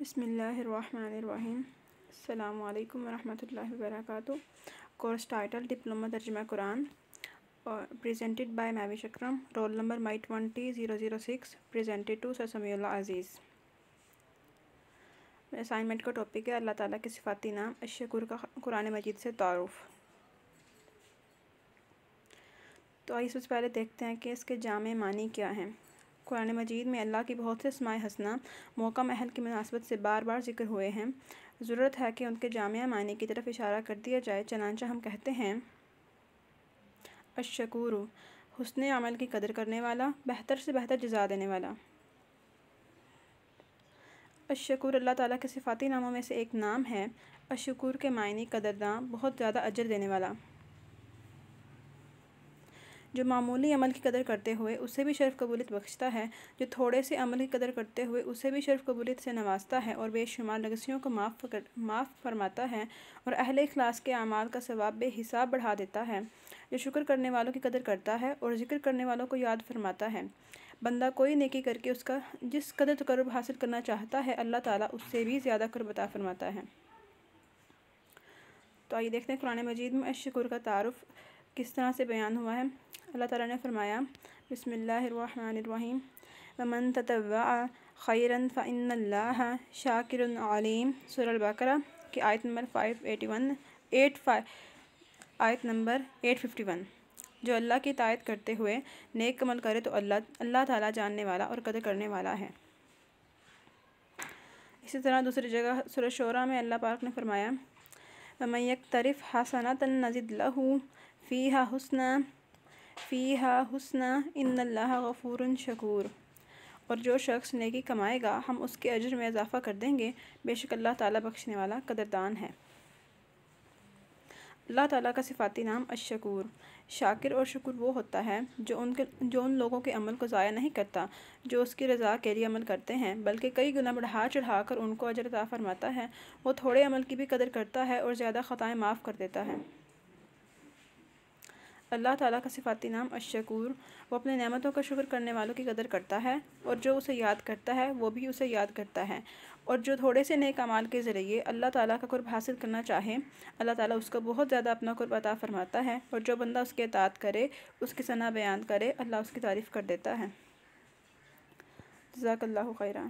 بسم اللہ الرحمن الرحیم۔ السلام علیکم ورحمۃ اللہ وبرکاتہ۔ کورس ٹائٹل ڈپلومہ ترجمہ قرآن اور presented by Mehwish Akram, roll number مائی 20006، presented to sir Samiullah Aziz. Assignment کا ٹاپک ہے اللہ تعالیٰ کے صفاتی نام الشکور کا قرآن مجید سے تعارف۔ تو آئیے سب سے پہلے دیکھتے ہیں کہ اس کے جامع معنی کیا ہیں۔ قرآن مجید میں اللہ کی بہت سے اسماء حسنہ موقع محل کی مناسبت سے بار بار ذکر ہوئے ہیں۔ ضرورت ہے کہ ان کے جامع معنی کی طرف اشارہ کر دیا جائے، چنانچہ ہم کہتے ہیں الشکور، حسن عمل کی قدر کرنے والا، بہتر سے بہتر جزا دینے والا۔ الشکور اللہ تعالیٰ کے صفاتی ناموں میں سے ایک نام ہے۔ الشکور کے معنی قدرداں، بہت زیادہ اجر دینے والا، جو معمولی عمل کی قدر کرتے ہوئے اسے بھی شرف قبولیت بخشتا ہے، جو تھوڑے سے عمل کی قدر کرتے ہوئے اسے بھی شرف قبولیت سے نوازتا ہے اور بے شمار لغزشوں کو معاف فرماتا ہے اور اہل اخلاص کے اعمال کا ثواب بے حساب بڑھا دیتا ہے، جو شکر کرنے والوں کی قدر کرتا ہے اور ذکر کرنے والوں کو یاد فرماتا ہے۔ بندہ کوئی نیکی کر کے اس کا جس قدر تقرب حاصل کرنا چاہتا ہے، اللہ تعالیٰ اس سے بھی زیادہ قرب عطا فرماتا ہے۔ تو آئیے دیکھتے ہیں قرآن مجید میں الشکور کا تعارف کس طرح سے بیان ہوا ہے۔ اللہ تعالیٰ نے فرمایا بسم اللہ الرحمن الرحیم وَمَن تَطَوَّعَ خَيْرًا فَإِنَّ اللَّهَ شَاكِرٌ عَلِيمٌ۔ سورہ البقرہ کی آیت نمبر 851۔ جو اللہ کی اطاعت کرتے ہوئے نیک عمل کرے تو اللہ تعالیٰ جاننے والا اور قدر کرنے والا ہے۔ اسی طرح دوسری جگہ سورہ شعراء میں اللہ پاک نے فرمایا وَمَن يَقْتَرِفْ حَسَنَةً نَزِدْ لَهُ فِيهَا حُسْنًا إِنَّ اللَّهَ غَفُورٌ شَكُورٌ۔ اور جو شخص نیکی کمائے گا ہم اس کے اجر میں اضافہ کر دیں گے، بے شک اللہ تعالیٰ بخشنے والا قدردان ہے۔ اللہ تعالیٰ کا صفاتی نام الشکور، شاکر اور شکر وہ ہوتا ہے جو ان لوگوں کے عمل کو ضائع نہیں کرتا جو اس کی رضا کے لیے عمل کرتے ہیں، بلکہ کئی گنا بڑھا چڑھا کر ان کو اجر عطا فرماتا ہے۔ وہ تھوڑے عمل کی بھی قدر کرتا ہے اور زیادہ خطائیں معاف کر دیتا ہے۔ اللہ تعالیٰ کا صفاتی نام الشکور، وہ اپنے نعمتوں کا شکر کرنے والوں کی قدر کرتا ہے اور جو اسے یاد کرتا ہے وہ بھی اسے یاد کرتا ہے، اور جو تھوڑے سے نیک اعمال کے ذریعے اللہ تعالیٰ کا قرب حاصل کرنا چاہے، اللہ تعالیٰ اس کو بہت زیادہ اپنا قرب عطا فرماتا ہے، اور جو بندہ اس کے اطاعت کرے، اس کی ثنا بیان کرے، اللہ اس کی تعریف کر دیتا ہے۔ جزاک اللہ خیرا۔